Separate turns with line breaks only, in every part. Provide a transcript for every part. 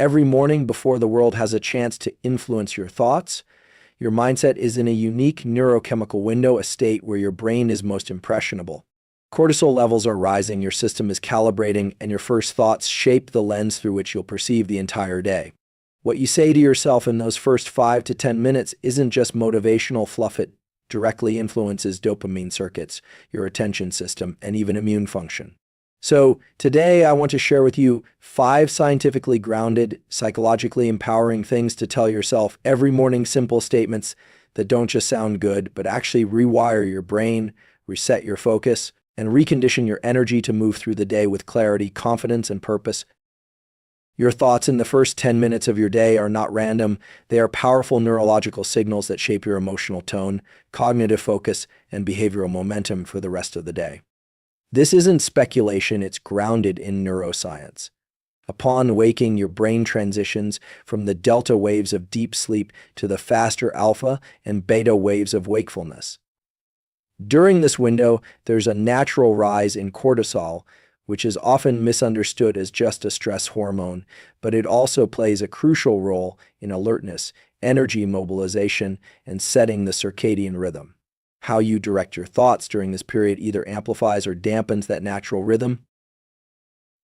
Every morning before the world has a chance to influence your thoughts, your mindset is in a unique neurochemical window, a state where your brain is most impressionable. Cortisol levels are rising, your system is calibrating, and your first thoughts shape the lens through which you'll perceive the entire day. What you say to yourself in those first 5 to 10 minutes isn't just motivational fluff. It directly influences dopamine circuits, your attention system, and even immune function. So today I want to share with you 5 scientifically grounded, psychologically empowering things to tell yourself every morning, simple statements that don't just sound good, but actually rewire your brain, reset your focus, and recondition your energy to move through the day with clarity, confidence, and purpose. Your thoughts in the first 10 minutes of your day are not random. They are powerful neurological signals that shape your emotional tone, cognitive focus, and behavioral momentum for the rest of the day. This isn't speculation, it's grounded in neuroscience. Upon waking, your brain transitions from the delta waves of deep sleep to the faster alpha and beta waves of wakefulness. During this window, there's a natural rise in cortisol, which is often misunderstood as just a stress hormone, but it also plays a crucial role in alertness, energy mobilization, and setting the circadian rhythm. How you direct your thoughts during this period either amplifies or dampens that natural rhythm.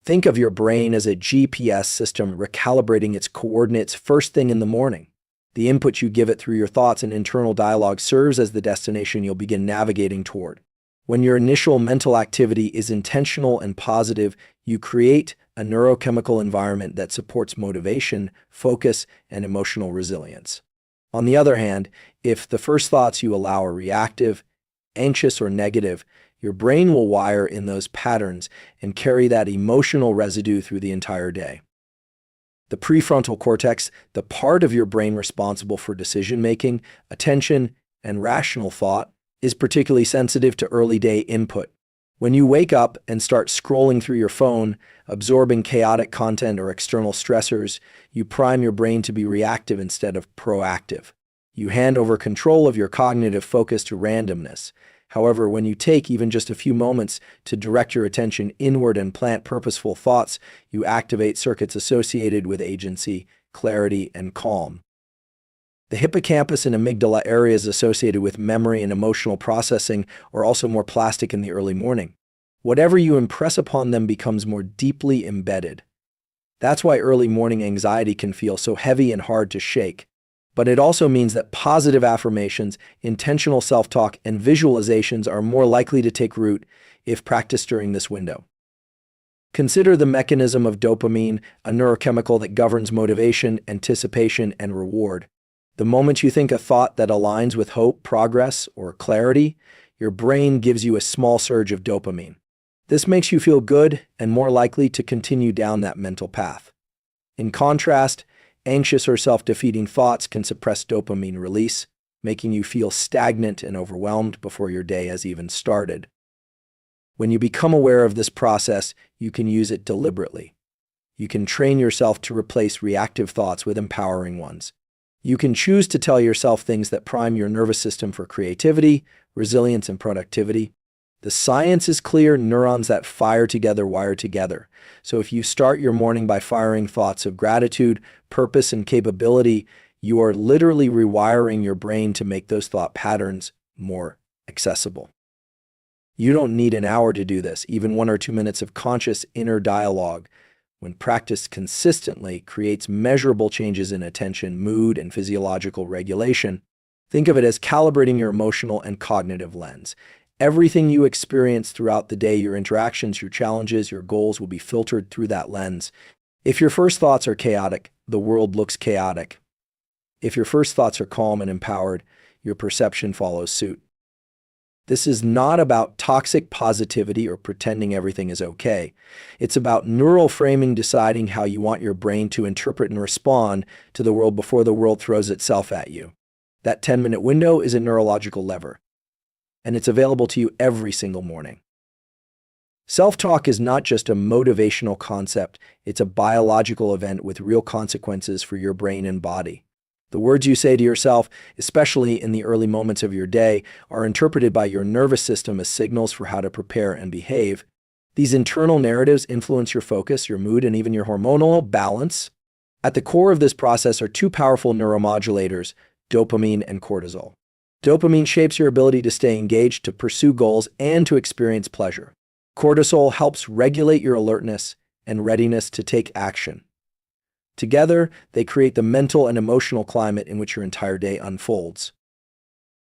Think of your brain as a GPS system recalibrating its coordinates first thing in the morning. The input you give it through your thoughts and internal dialogue serves as the destination you'll begin navigating toward. When your initial mental activity is intentional and positive, you create a neurochemical environment that supports motivation, focus, and emotional resilience. On the other hand, if the first thoughts you allow are reactive, anxious, or negative, your brain will wire in those patterns and carry that emotional residue through the entire day. The prefrontal cortex, the part of your brain responsible for decision-making, attention, and rational thought, is particularly sensitive to early-day input. When you wake up and start scrolling through your phone, absorbing chaotic content or external stressors, you prime your brain to be reactive instead of proactive. You hand over control of your cognitive focus to randomness. However, when you take even just a few moments to direct your attention inward and plant purposeful thoughts, you activate circuits associated with agency, clarity, and calm. The hippocampus and amygdala areas associated with memory and emotional processing are also more plastic in the early morning. Whatever you impress upon them becomes more deeply embedded. That's why early morning anxiety can feel so heavy and hard to shake. But it also means that positive affirmations, intentional self-talk, and visualizations are more likely to take root if practiced during this window. Consider the mechanism of dopamine, a neurochemical that governs motivation, anticipation, and reward. The moment you think a thought that aligns with hope, progress, or clarity, your brain gives you a small surge of dopamine. This makes you feel good and more likely to continue down that mental path. In contrast, anxious or self-defeating thoughts can suppress dopamine release, making you feel stagnant and overwhelmed before your day has even started. When you become aware of this process, you can use it deliberately. You can train yourself to replace reactive thoughts with empowering ones. You can choose to tell yourself things that prime your nervous system for creativity, resilience, and productivity. The science is clear: neurons that fire together wire together. So if you start your morning by firing thoughts of gratitude, purpose, and capability, you are literally rewiring your brain to make those thought patterns more accessible. You don't need an hour to do this. Even 1 or 2 minutes of conscious inner dialogue, when practiced consistently, creates measurable changes in attention, mood, and physiological regulation. Think of it as calibrating your emotional and cognitive lens. Everything you experience throughout the day, your interactions, your challenges, your goals, will be filtered through that lens. If your first thoughts are chaotic, the world looks chaotic. If your first thoughts are calm and empowered, your perception follows suit. This is not about toxic positivity or pretending everything is okay. It's about neural framing, deciding how you want your brain to interpret and respond to the world before the world throws itself at you. That 10-minute window is a neurological lever, and it's available to you every single morning. Self-talk is not just a motivational concept, it's a biological event with real consequences for your brain and body. The words you say to yourself, especially in the early moments of your day, are interpreted by your nervous system as signals for how to prepare and behave. These internal narratives influence your focus, your mood, and even your hormonal balance. At the core of this process are two powerful neuromodulators, dopamine and cortisol. Dopamine shapes your ability to stay engaged, to pursue goals, and to experience pleasure. Cortisol helps regulate your alertness and readiness to take action. Together, they create the mental and emotional climate in which your entire day unfolds.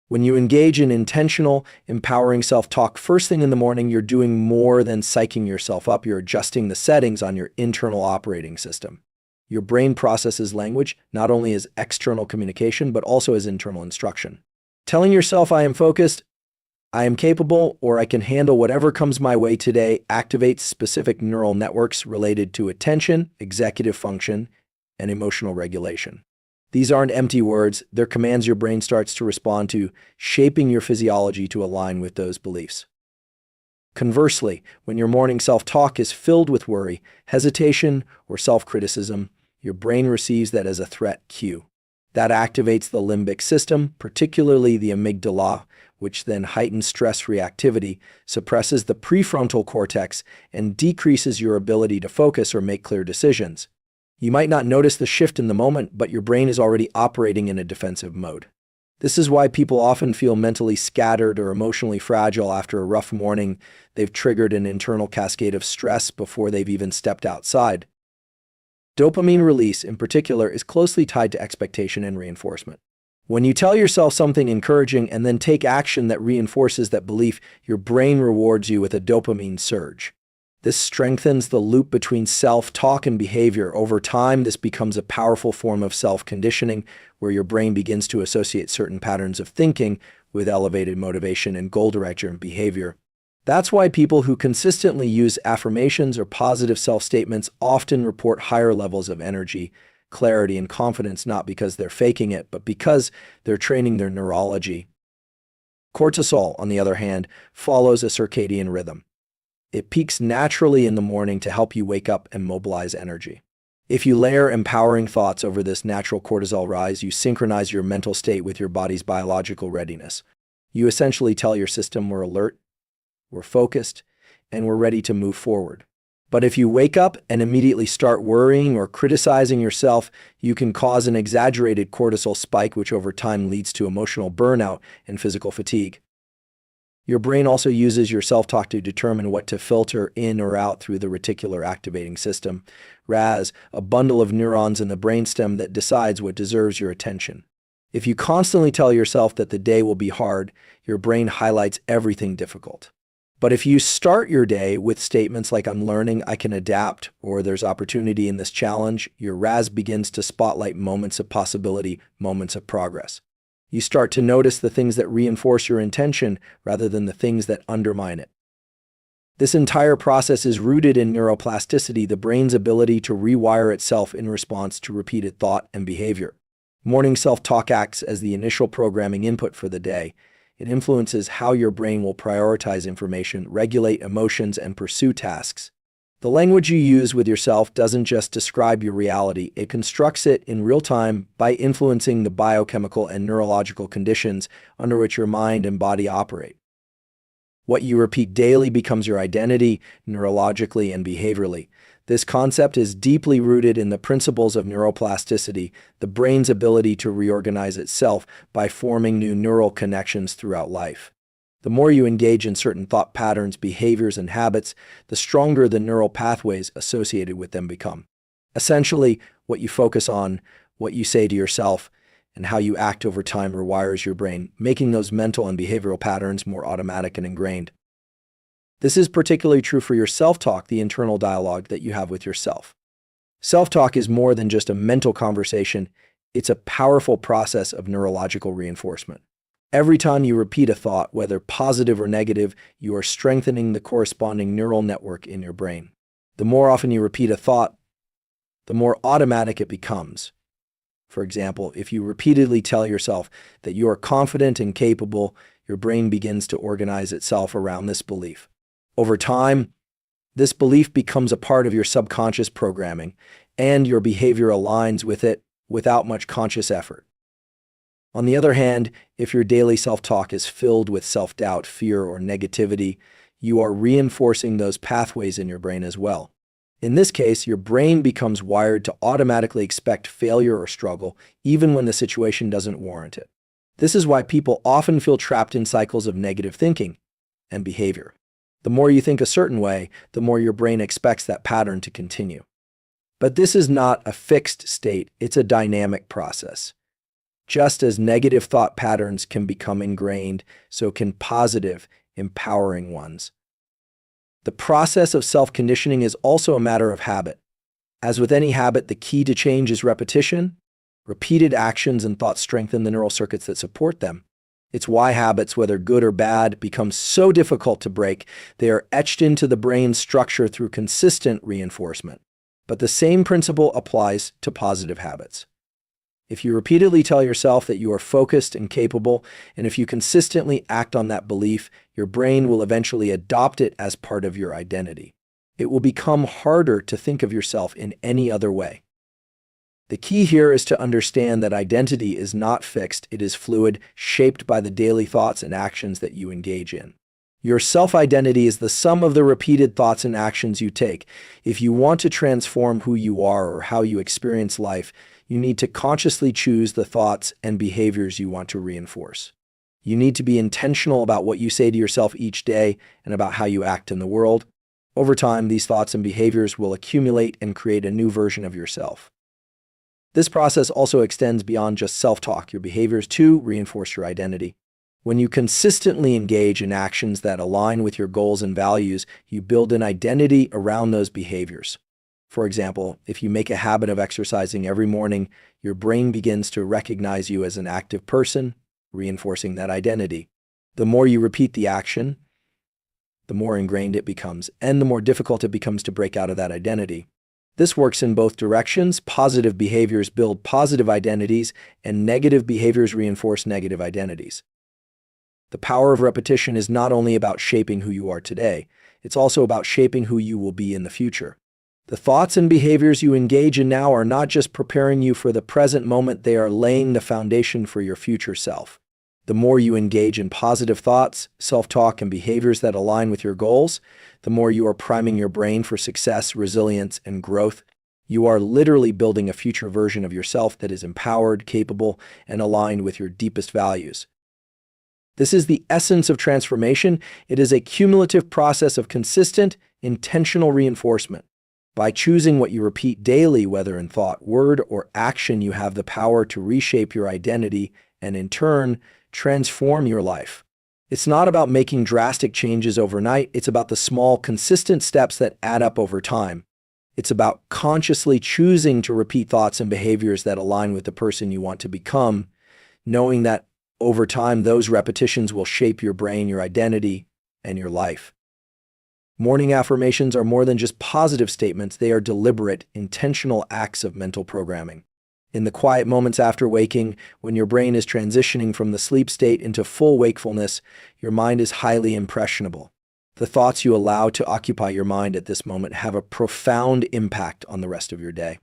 When you engage in intentional, empowering self-talk first thing in the morning, you're doing more than psyching yourself up. You're adjusting the settings on your internal operating system. Your brain processes language not only as external communication, but also as internal instruction. Telling yourself, I am focused, I am capable, or I can handle whatever comes my way today activates specific neural networks related to attention, executive function, and emotional regulation. These aren't empty words, they're commands your brain starts to respond to, shaping your physiology to align with those beliefs. Conversely, when your morning self-talk is filled with worry, hesitation, or self-criticism, your brain receives that as a threat cue. That activates the limbic system, particularly the amygdala, which then heightens stress reactivity, suppresses the prefrontal cortex, and decreases your ability to focus or make clear decisions. You might not notice the shift in the moment, but your brain is already operating in a defensive mode. This is why people often feel mentally scattered or emotionally fragile after a rough morning. They've triggered an internal cascade of stress before they've even stepped outside. Dopamine release, in particular, is closely tied to expectation and reinforcement. When you tell yourself something encouraging and then take action that reinforces that belief, your brain rewards you with a dopamine surge. This strengthens the loop between self-talk and behavior. Over time, this becomes a powerful form of self-conditioning, where your brain begins to associate certain patterns of thinking with elevated motivation and goal-directed behavior. That's why people who consistently use affirmations or positive self-statements often report higher levels of energy, clarity, and confidence, not because they're faking it, but because they're training their neurology. Cortisol, on the other hand, follows a circadian rhythm. It peaks naturally in the morning to help you wake up and mobilize energy. If you layer empowering thoughts over this natural cortisol rise, you synchronize your mental state with your body's biological readiness. You essentially tell your system, we're alert, we're focused, and we're ready to move forward. But if you wake up and immediately start worrying or criticizing yourself, you can cause an exaggerated cortisol spike, which over time leads to emotional burnout and physical fatigue. Your brain also uses your self-talk to determine what to filter in or out through the reticular activating system, RAS, a bundle of neurons in the brainstem that decides what deserves your attention. If you constantly tell yourself that the day will be hard, your brain highlights everything difficult. But if you start your day with statements like, I'm learning, I can adapt, or there's opportunity in this challenge, your RAS begins to spotlight moments of possibility, moments of progress. You start to notice the things that reinforce your intention rather than the things that undermine it. This entire process is rooted in neuroplasticity, the brain's ability to rewire itself in response to repeated thought and behavior. Morning self-talk acts as the initial programming input for the day. It influences how your brain will prioritize information, regulate emotions, and pursue tasks. The language you use with yourself doesn't just describe your reality, it constructs it in real time by influencing the biochemical and neurological conditions under which your mind and body operate. What you repeat daily becomes your identity, neurologically and behaviorally. This concept is deeply rooted in the principles of neuroplasticity, the brain's ability to reorganize itself by forming new neural connections throughout life. The more you engage in certain thought patterns, behaviors, and habits, the stronger the neural pathways associated with them become. Essentially, what you focus on, what you say to yourself, and how you act over time rewires your brain, making those mental and behavioral patterns more automatic and ingrained. This is particularly true for your self-talk, the internal dialogue that you have with yourself. Self-talk is more than just a mental conversation, it's a powerful process of neurological reinforcement. Every time you repeat a thought, whether positive or negative, you are strengthening the corresponding neural network in your brain. The more often you repeat a thought, the more automatic it becomes. For example, if you repeatedly tell yourself that you are confident and capable, your brain begins to organize itself around this belief. Over time, this belief becomes a part of your subconscious programming, and your behavior aligns with it without much conscious effort. On the other hand, if your daily self-talk is filled with self-doubt, fear, or negativity, you are reinforcing those pathways in your brain as well. In this case, your brain becomes wired to automatically expect failure or struggle, even when the situation doesn't warrant it. This is why people often feel trapped in cycles of negative thinking and behavior. The more you think a certain way, the more your brain expects that pattern to continue. But this is not a fixed state, it's a dynamic process. Just as negative thought patterns can become ingrained, so can positive, empowering ones. The process of self-conditioning is also a matter of habit. As with any habit, the key to change is repetition. Repeated actions and thoughts strengthen the neural circuits that support them. It's why habits, whether good or bad, become so difficult to break. They are etched into the brain's structure through consistent reinforcement. But the same principle applies to positive habits. If you repeatedly tell yourself that you are focused and capable, and if you consistently act on that belief, your brain will eventually adopt it as part of your identity. It will become harder to think of yourself in any other way. The key here is to understand that identity is not fixed, it is fluid, shaped by the daily thoughts and actions that you engage in. Your self-identity is the sum of the repeated thoughts and actions you take. If you want to transform who you are or how you experience life, you need to consciously choose the thoughts and behaviors you want to reinforce. You need to be intentional about what you say to yourself each day and about how you act in the world. Over time, these thoughts and behaviors will accumulate and create a new version of yourself. This process also extends beyond just self-talk. Your behaviors, too, reinforce your identity. When you consistently engage in actions that align with your goals and values, you build an identity around those behaviors. For example, if you make a habit of exercising every morning, your brain begins to recognize you as an active person, reinforcing that identity. The more you repeat the action, the more ingrained it becomes, and the more difficult it becomes to break out of that identity. This works in both directions. Positive behaviors build positive identities, and negative behaviors reinforce negative identities. The power of repetition is not only about shaping who you are today, it's also about shaping who you will be in the future. The thoughts and behaviors you engage in now are not just preparing you for the present moment, they are laying the foundation for your future self. The more you engage in positive thoughts, self-talk, and behaviors that align with your goals, the more you are priming your brain for success, resilience, and growth. You are literally building a future version of yourself that is empowered, capable, and aligned with your deepest values. This is the essence of transformation. It is a cumulative process of consistent, intentional reinforcement. By choosing what you repeat daily, whether in thought, word, or action, you have the power to reshape your identity and, in turn, transform your life. It's not about making drastic changes overnight. It's about the small, consistent steps that add up over time. It's about consciously choosing to repeat thoughts and behaviors that align with the person you want to become, knowing that over time, those repetitions will shape your brain, your identity, and your life. Morning affirmations are more than just positive statements. They are deliberate, intentional acts of mental programming. In the quiet moments after waking, when your brain is transitioning from the sleep state into full wakefulness, your mind is highly impressionable. The thoughts you allow to occupy your mind at this moment have a profound impact on the rest of your day.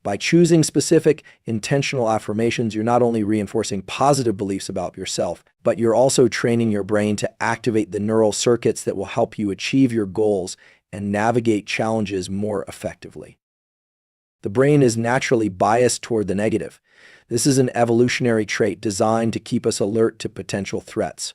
By choosing specific, intentional affirmations, you're not only reinforcing positive beliefs about yourself, but you're also training your brain to activate the neural circuits that will help you achieve your goals and navigate challenges more effectively. The brain is naturally biased toward the negative. This is an evolutionary trait designed to keep us alert to potential threats.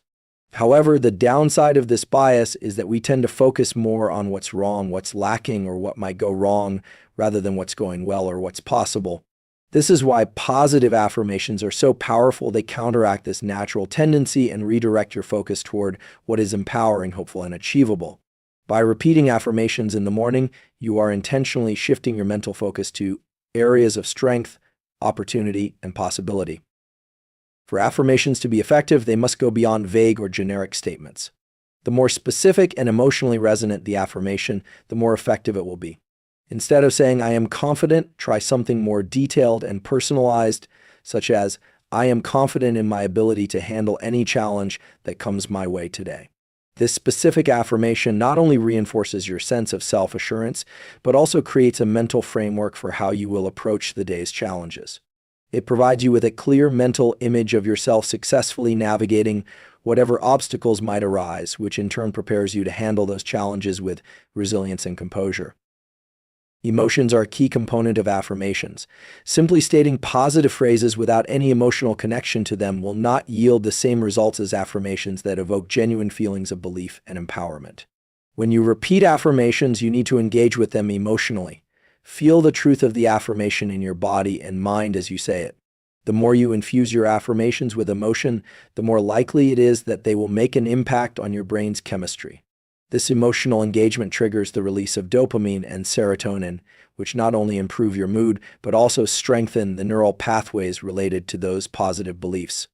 However, the downside of this bias is that we tend to focus more on what's wrong, what's lacking, or what might go wrong, rather than what's going well or what's possible. This is why positive affirmations are so powerful. They counteract this natural tendency and redirect your focus toward what is empowering, hopeful, and achievable. By repeating affirmations in the morning, you are intentionally shifting your mental focus to areas of strength, opportunity, and possibility. For affirmations to be effective, they must go beyond vague or generic statements. The more specific and emotionally resonant the affirmation, the more effective it will be. Instead of saying, "I am confident," try something more detailed and personalized, such as, "I am confident in my ability to handle any challenge that comes my way today." This specific affirmation not only reinforces your sense of self-assurance, but also creates a mental framework for how you will approach the day's challenges. It provides you with a clear mental image of yourself successfully navigating whatever obstacles might arise, which in turn prepares you to handle those challenges with resilience and composure. Emotions are a key component of affirmations. Simply stating positive phrases without any emotional connection to them will not yield the same results as affirmations that evoke genuine feelings of belief and empowerment. When you repeat affirmations, you need to engage with them emotionally. Feel the truth of the affirmation in your body and mind as you say it. The more you infuse your affirmations with emotion, the more likely it is that they will make an impact on your brain's chemistry. This emotional engagement triggers the release of dopamine and serotonin, which not only improve your mood, but also strengthen the neural pathways related to those positive beliefs.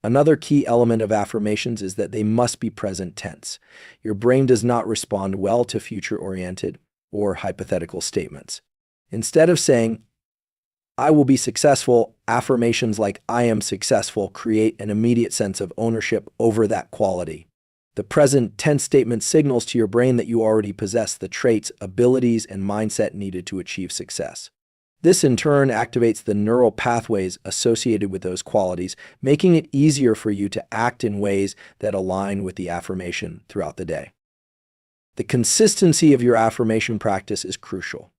Another key element of affirmations is that they must be present tense. Your brain does not respond well to future-oriented or hypothetical statements. Instead of saying, "I will be successful," affirmations like "I am successful" create an immediate sense of ownership over that quality. The present tense statement signals to your brain that you already possess the traits, abilities, and mindset needed to achieve success. This in turn activates the neural pathways associated with those qualities, making it easier for you to act in ways that align with the affirmation throughout the day. The consistency of your affirmation practice is crucial.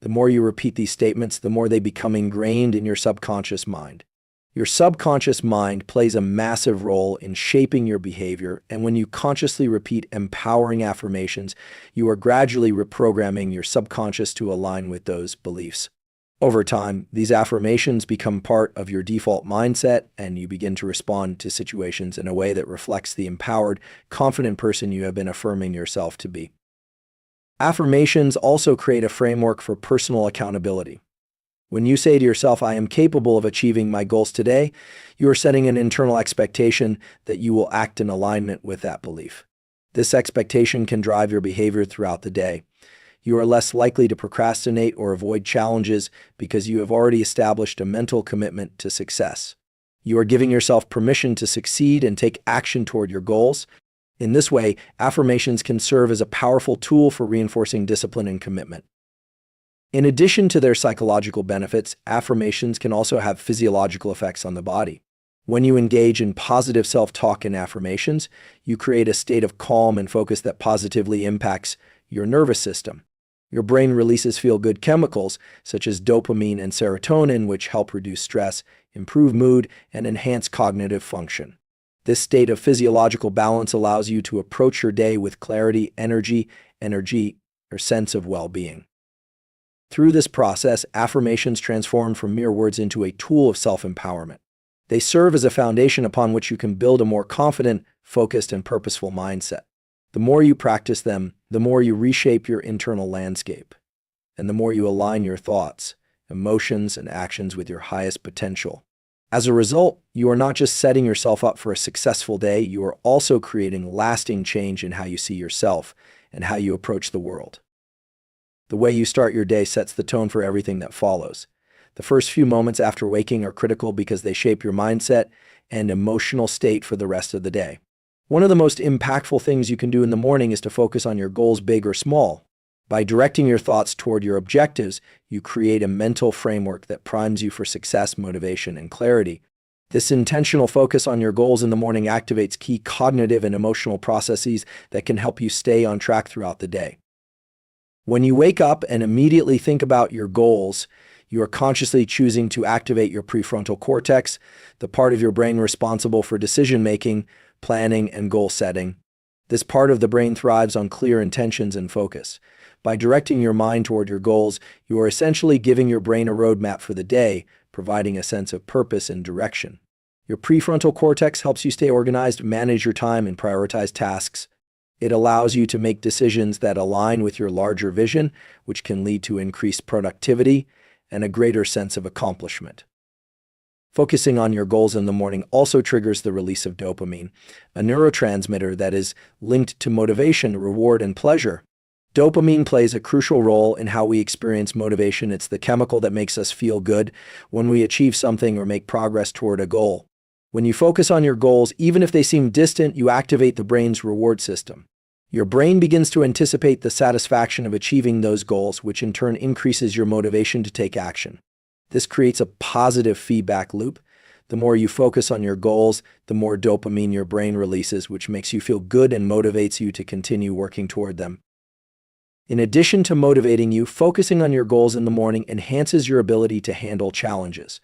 The more you repeat these statements, the more they become ingrained in your subconscious mind. Your subconscious mind plays a massive role in shaping your behavior, and when you consciously repeat empowering affirmations, you are gradually reprogramming your subconscious to align with those beliefs. Over time, these affirmations become part of your default mindset, and you begin to respond to situations in a way that reflects the empowered, confident person you have been affirming yourself to be. Affirmations also create a framework for personal accountability. When you say to yourself, "I am capable of achieving my goals today," you are setting an internal expectation that you will act in alignment with that belief. This expectation can drive your behavior throughout the day. You are less likely to procrastinate or avoid challenges because you have already established a mental commitment to success. You are giving yourself permission to succeed and take action toward your goals. In this way, affirmations can serve as a powerful tool for reinforcing discipline and commitment. In addition to their psychological benefits, affirmations can also have physiological effects on the body. When you engage in positive self-talk and affirmations, you create a state of calm and focus that positively impacts your nervous system. Your brain releases feel-good chemicals, such as dopamine and serotonin, which help reduce stress, improve mood, and enhance cognitive function. This state of physiological balance allows you to approach your day with clarity, energy, or sense of well-being. Through this process, affirmations transform from mere words into a tool of self-empowerment. They serve as a foundation upon which you can build a more confident, focused, and purposeful mindset. The more you practice them, the more you reshape your internal landscape, and the more you align your thoughts, emotions, and actions with your highest potential. As a result, you are not just setting yourself up for a successful day, you are also creating lasting change in how you see yourself and how you approach the world. The way you start your day sets the tone for everything that follows. The first few moments after waking are critical because they shape your mindset and emotional state for the rest of the day. One of the most impactful things you can do in the morning is to focus on your goals, big or small. By directing your thoughts toward your objectives, you create a mental framework that primes you for success, motivation, and clarity. This intentional focus on your goals in the morning activates key cognitive and emotional processes that can help you stay on track throughout the day. When you wake up and immediately think about your goals, you are consciously choosing to activate your prefrontal cortex, the part of your brain responsible for decision-making, planning, and goal setting. This part of the brain thrives on clear intentions and focus. By directing your mind toward your goals, you are essentially giving your brain a roadmap for the day, providing a sense of purpose and direction. Your prefrontal cortex helps you stay organized, manage your time, and prioritize tasks. It allows you to make decisions that align with your larger vision, which can lead to increased productivity and a greater sense of accomplishment. Focusing on your goals in the morning also triggers the release of dopamine, a neurotransmitter that is linked to motivation, reward, and pleasure. Dopamine plays a crucial role in how we experience motivation. It's the chemical that makes us feel good when we achieve something or make progress toward a goal. When you focus on your goals, even if they seem distant, you activate the brain's reward system. Your brain begins to anticipate the satisfaction of achieving those goals, which in turn increases your motivation to take action. This creates a positive feedback loop. The more you focus on your goals, the more dopamine your brain releases, which makes you feel good and motivates you to continue working toward them. In addition to motivating you, focusing on your goals in the morning enhances your ability to handle challenges.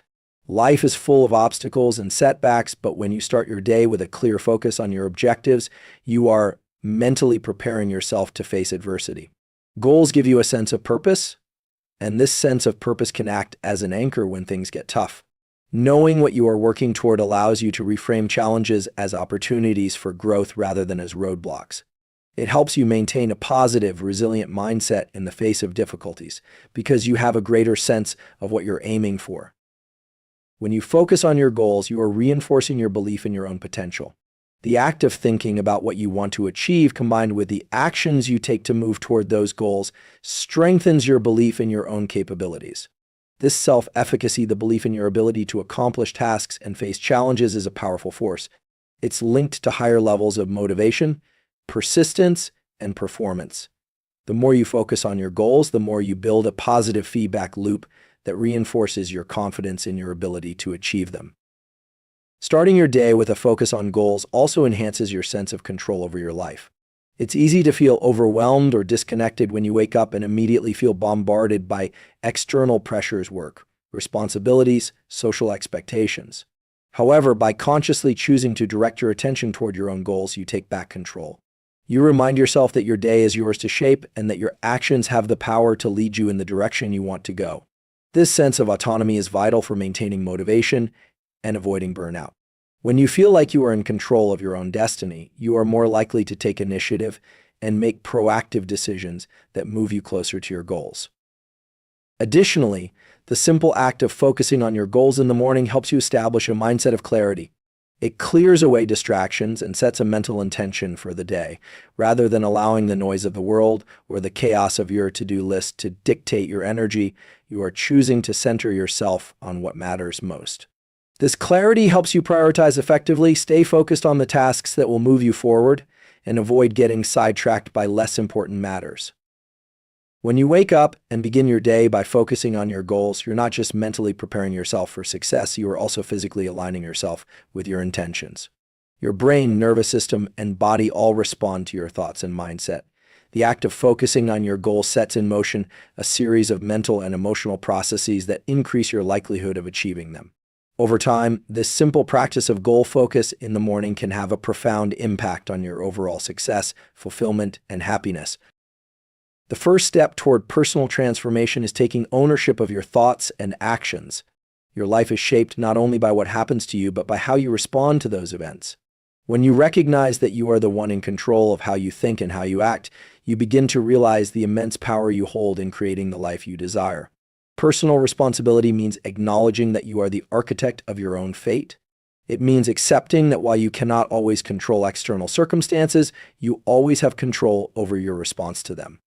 Life is full of obstacles and setbacks, but when you start your day with a clear focus on your objectives, you are mentally preparing yourself to face adversity. Goals give you a sense of purpose, and this sense of purpose can act as an anchor when things get tough. Knowing what you are working toward allows you to reframe challenges as opportunities for growth rather than as roadblocks. It helps you maintain a positive, resilient mindset in the face of difficulties because you have a greater sense of what you're aiming for. When you focus on your goals, you are reinforcing your belief in your own potential. The act of thinking about what you want to achieve combined with the actions you take to move toward those goals strengthens your belief in your own capabilities. This self-efficacy, the belief in your ability to accomplish tasks and face challenges, is a powerful force. It's linked to higher levels of motivation, persistence, and performance. The more you focus on your goals, the more you build a positive feedback loop that reinforces your confidence in your ability to achieve them. Starting your day with a focus on goals also enhances your sense of control over your life. It's easy to feel overwhelmed or disconnected when you wake up and immediately feel bombarded by external pressures, work, responsibilities, social expectations. However, by consciously choosing to direct your attention toward your own goals, you take back control. You remind yourself that your day is yours to shape and that your actions have the power to lead you in the direction you want to go. This sense of autonomy is vital for maintaining motivation and avoiding burnout. When you feel like you are in control of your own destiny, you are more likely to take initiative and make proactive decisions that move you closer to your goals. Additionally, the simple act of focusing on your goals in the morning helps you establish a mindset of clarity. It clears away distractions and sets a mental intention for the day, rather than allowing the noise of the world or the chaos of your to-do list to dictate your energy. You are choosing to center yourself on what matters most. This clarity helps you prioritize effectively, stay focused on the tasks that will move you forward, and avoid getting sidetracked by less important matters. When you wake up and begin your day by focusing on your goals, you're not just mentally preparing yourself for success, you are also physically aligning yourself with your intentions. Your brain, nervous system, and body all respond to your thoughts and mindset. The act of focusing on your goal sets in motion a series of mental and emotional processes that increase your likelihood of achieving them. Over time, this simple practice of goal focus in the morning can have a profound impact on your overall success, fulfillment, and happiness. The first step toward personal transformation is taking ownership of your thoughts and actions. Your life is shaped not only by what happens to you, but by how you respond to those events. When you recognize that you are the one in control of how you think and how you act, you begin to realize the immense power you hold in creating the life you desire. Personal responsibility means acknowledging that you are the architect of your own fate. It means accepting that while you cannot always control external circumstances, you always have control over your response to them.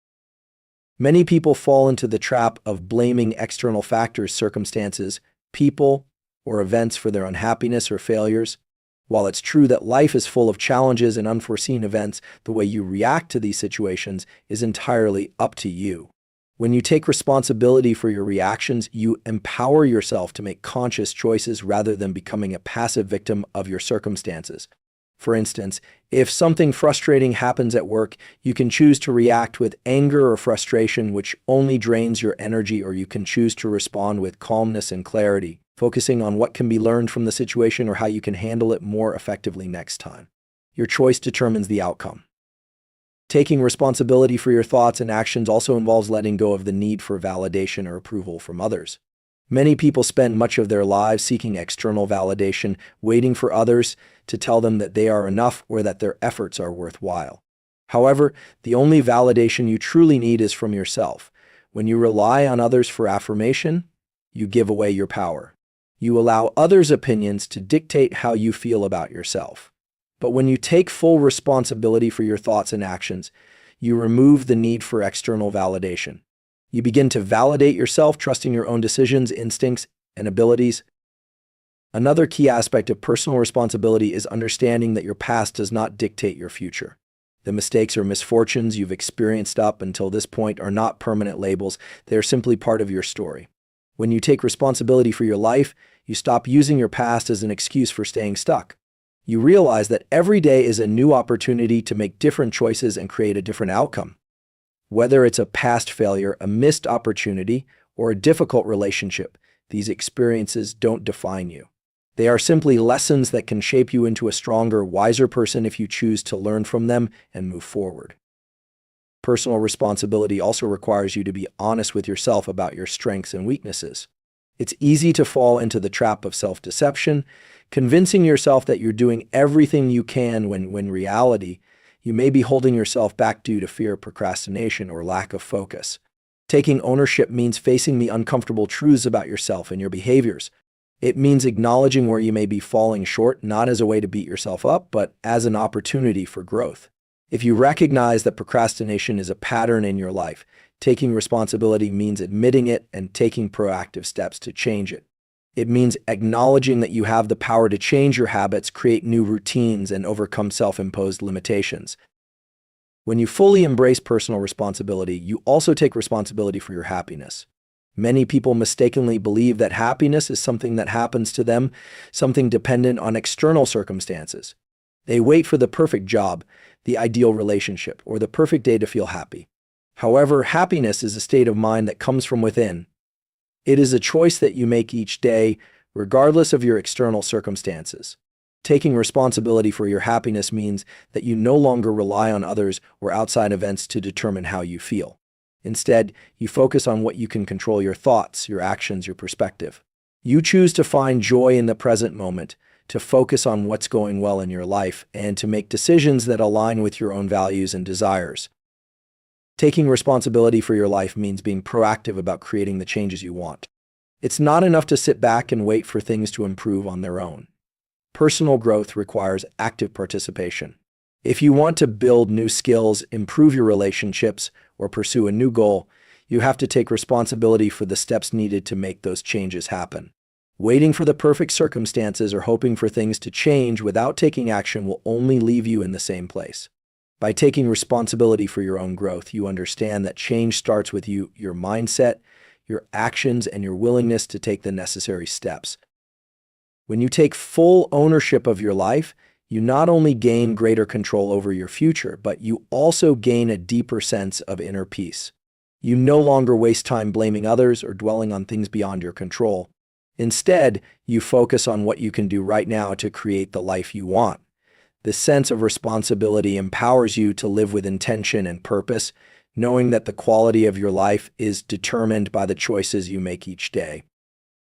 Many people fall into the trap of blaming external factors, circumstances, people, or events for their unhappiness or failures. While it's true that life is full of challenges and unforeseen events, the way you react to these situations is entirely up to you. When you take responsibility for your reactions, you empower yourself to make conscious choices rather than becoming a passive victim of your circumstances. For instance, if something frustrating happens at work, you can choose to react with anger or frustration, which only drains your energy, or you can choose to respond with calmness and clarity, focusing on what can be learned from the situation or how you can handle it more effectively next time. Your choice determines the outcome. Taking responsibility for your thoughts and actions also involves letting go of the need for validation or approval from others. Many people spend much of their lives seeking external validation, waiting for others to tell them that they are enough or that their efforts are worthwhile. However, the only validation you truly need is from yourself. When you rely on others for affirmation, you give away your power. You allow others' opinions to dictate how you feel about yourself. But when you take full responsibility for your thoughts and actions, you remove the need for external validation. You begin to validate yourself, trusting your own decisions, instincts, and abilities. Another key aspect of personal responsibility is understanding that your past does not dictate your future. The mistakes or misfortunes you've experienced up until this point are not permanent labels. They are simply part of your story. When you take responsibility for your life, you stop using your past as an excuse for staying stuck. You realize that every day is a new opportunity to make different choices and create a different outcome. Whether it's a past failure, a missed opportunity, or a difficult relationship, these experiences don't define you. They are simply lessons that can shape you into a stronger, wiser person if you choose to learn from them and move forward. Personal responsibility also requires you to be honest with yourself about your strengths and weaknesses. It's easy to fall into the trap of self-deception, convincing yourself that you're doing everything you can when reality, you may be holding yourself back due to fear, procrastination, or lack of focus. Taking ownership means facing the uncomfortable truths about yourself and your behaviors. It means acknowledging where you may be falling short, not as a way to beat yourself up, but as an opportunity for growth. If you recognize that procrastination is a pattern in your life, taking responsibility means admitting it and taking proactive steps to change it. It means acknowledging that you have the power to change your habits, create new routines, and overcome self-imposed limitations. When you fully embrace personal responsibility, you also take responsibility for your happiness. Many people mistakenly believe that happiness is something that happens to them, something dependent on external circumstances. They wait for the perfect job, the ideal relationship, or the perfect day to feel happy. However, happiness is a state of mind that comes from within. It is a choice that you make each day, regardless of your external circumstances. Taking responsibility for your happiness means that you no longer rely on others or outside events to determine how you feel. Instead, you focus on what you can control: your thoughts, your actions, your perspective. You choose to find joy in the present moment, to focus on what's going well in your life, and to make decisions that align with your own values and desires. Taking responsibility for your life means being proactive about creating the changes you want. It's not enough to sit back and wait for things to improve on their own. Personal growth requires active participation. If you want to build new skills, improve your relationships, or pursue a new goal, you have to take responsibility for the steps needed to make those changes happen. Waiting for the perfect circumstances or hoping for things to change without taking action will only leave you in the same place. By taking responsibility for your own growth, you understand that change starts with you, your mindset, your actions, and your willingness to take the necessary steps. When you take full ownership of your life, you not only gain greater control over your future, but you also gain a deeper sense of inner peace. You no longer waste time blaming others or dwelling on things beyond your control. Instead, you focus on what you can do right now to create the life you want. This sense of responsibility empowers you to live with intention and purpose, knowing that the quality of your life is determined by the choices you make each day.